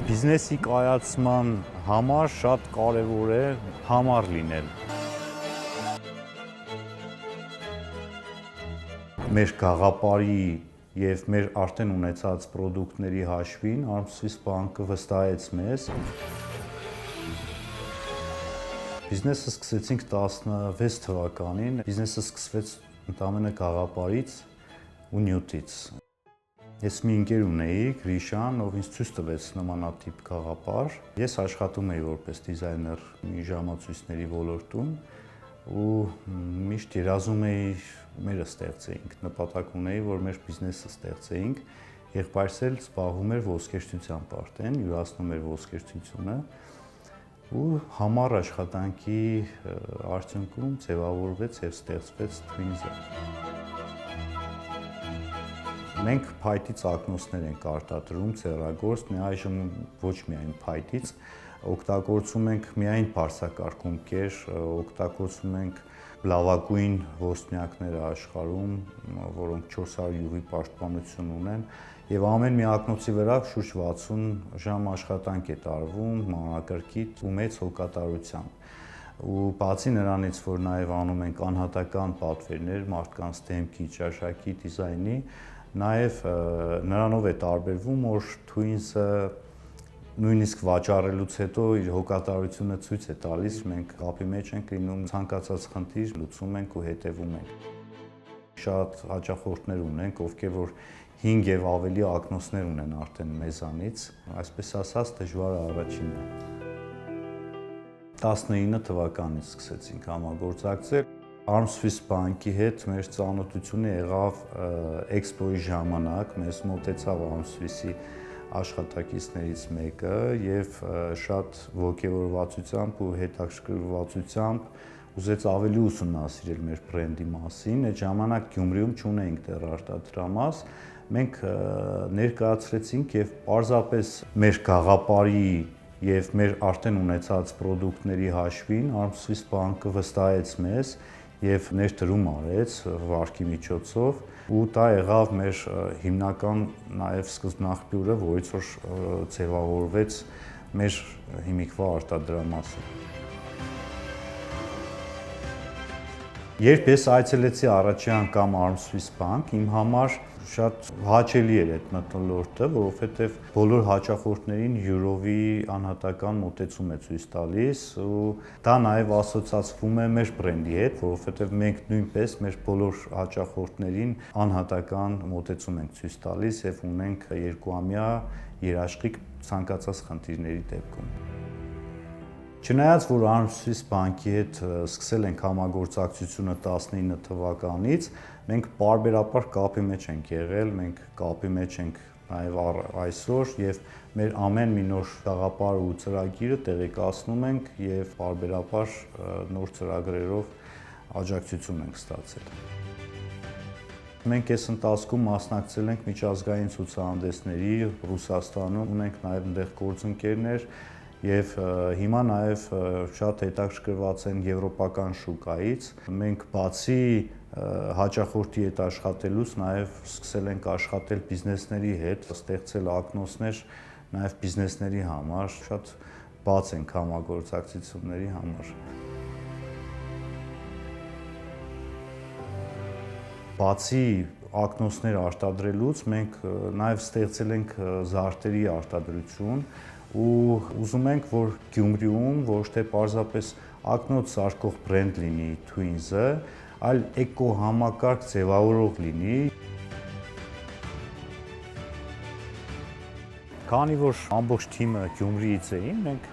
Բիզնեսի կայացման համար շատ կարևոր է համառ լինել։ Մեր գաղափարի եւ մեր արդեն ունեցած պրոդուկտների հաշվին Arm-Swiss բանկը վստահեց մեզ։ Բիզնեսը սկսեցինք 16 թվականին։ Բիզնեսը սկսվեց ընդամենը գաղափարից ու նյութից։ Ես մի ընկեր ունեի, Գրիշան, ով ինձ ցույց տվեց նմանատիպ գաղափար։ Ես աշխատում էի որպես դիզայներ մի ժամացույցների ոլորտում ու միշտ երազում էի մերը ստեղծեինք, նպատակ ունեի, որ մեր բիզնեսը ստեղծեինք։ Եղբայրս էլ զբաղվում էր ոսկերչությամբ արդեն, յուրացնում էր ոսկերչությունը ու համառ աշխատանքի արդյունքում ձևավորվեց եւ ստեղծվեց Twins-ը։ Մենք փայտից ակնոցներ ենք արտադրում, ցերագործ, այժմ ոչ միայն փայտից, օգտագործում ենք միայն բարձրակարգում կեր, օգտագործում ենք լավագույն ոսպնյակները աշխարհում, որոնք 400 UV պաշտպանություն ունեն, եւ ամեն մի ակնոցի վրա շուրջ 60 ժամ աշխատանք է տարվում, մանրակրկիտ ու մեծ հոգատարությամբ։ Ու բացի նրանից, որ նաև անում ենք անհատական պատվերներ, մարդկանց դեմքի, ճաշակի, դիզայնի, նաև նրանով է տարբերվում, որ Twins-ը նույնիսկ վաճառելուց հետո իր հոգատարությունը ցույց է տալիս, մենք կապի մեջ ենք լինում, ցանկացած խնդիր լուծում ենք ու հետևում ենք։ Շատ հաճախորդներ ունենք, ովքեր որ 5 եւ ավելի ակնոցներ ունեն արդեն մեզանից, այսպես ասած դժվարը առաջինն է։ 19 թվականից սկսեցինք համագործակցել։ Arm-Swiss բանկի հետ մեր ծանոթությունը եղավ էքսպոյի ժամանակ, մեզ մոտեցավ Arm-Swiss-ի աշխատակիցներից մեկը եւ շատ ոգևորվածությամբ ու հետաքրքրվածությամբ ուզեց ավելի ուսումնասիրել մեր բրենդի մասին։ Այդ ժամանակ Գյումրիում չունեինք դեռ արտադրամաս, մենք ներկայացրեցինք եւ պարզապես մեր գաղափարի եւ մեր արդեն ունեցած պրոդուկտների հաշվին Arm-Swiss բանկը վստահեց մեզ եւ ներդրում արեց վարկի միջոցով ու դա եղավ մեր հիմնական նաեւ սկզբնաղբյուրը, որից որ ձևավորվեց մեր հիմիկվա արտադրամասը։ Երբ ես այցելեցի առաջի անգամ Arm-Swiss բանկ, իմ համար շատ հաճելի էր այդ մթնոլորտը, որովհետև բոլոր հաճախորդներին յուրովի անհատական մոտեցում է ցույց տալիս ու դա նաև ասոցացվում է մեր բրենդի հետ, որովհետև մենք նույնպես մեր բոլոր հաճախորդներին անհատական մոտեցում ենք ցույց տալիս եւ ունենք երկուամյա երաշխիք ցանկացած խնդիրների դեպքում։ Չնայած որ Arm-Swiss բանկի հետ սկսել ենք համագործակցությունը 19 թվականից, մենք պարբերաբար կապի մեջ ենք եղել, մենք կապի մեջ ենք նաև այսօր եւ մեր ամեն մի նոր գաղափար ու ծրագիրը տեղեկացնում ենք եւ պարբերաբար նոր ծրագրերով աջակցություն ենք ստացել։ Մենք այս ընթացքում մասնակցել ենք միջազգային ցուցահանդեսների Ռուսաստանում, ունենք նաև այնտեղ գործընկերներ եւ հիմա նաև շատ հետաքրքրված են եվրոպական շուկայից։ Մենք բացի հաճախորդի հետ աշխատելուց նաև սկսել ենք աշխատել բիզնեսների հետ, ստեղծել ակնոցներ նաև բիզնեսների համար, շատ բաց ենք համագործակցությունների համար։ Բացի ակնոցներ արտադրելուց մենք նաև ստեղծել ենք զարդերի արտադրություն ու ուզում ենք, որ Գյումրիում ոչ թե պարզապես ակնոց սարքող բրենդ լինի Twins-ը, այլ էկո համակարգ ձևավորող լինի։ Քանի որ ամբողջ թիմը Գյումրիից էին, մենք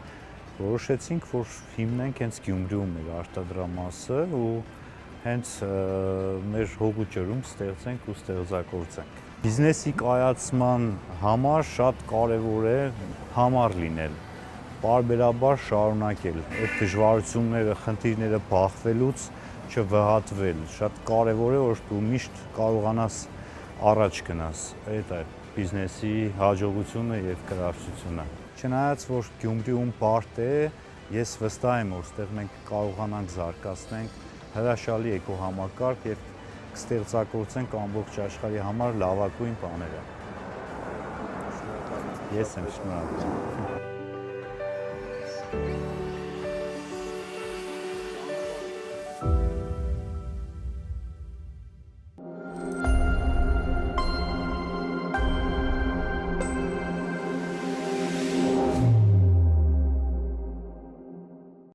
որոշեցինք, որ հիմնենք հենց Գյումրիում մեր արտադրամասը ու հենց մեր հողու ջրում ստեղծենք ու ստեղծագործենք։ Բիզնեսի կայացման համար շատ կարևոր է համառ լինել, պարբերաբար շարունակել, այդ դժվարությունները, խնդիրները բախվելուց չվհատվել, շատ կարևոր է, որ դու միշտ կարողանաս առաջ գնաս, այդ է բիզնեսի հաջողությունը եւ կրավչությունը։ Չնայած որ Գյումրիում բարդ է, ես վստահ եմ, որ ստեղ մենք կարողանանք զարգացնենք հրաշալի էկոհամակարգ եւ կստեղծագործենք ամբողջ աշխարհի համար լավագույն բաները։ Ես եմ, շնորհակալ։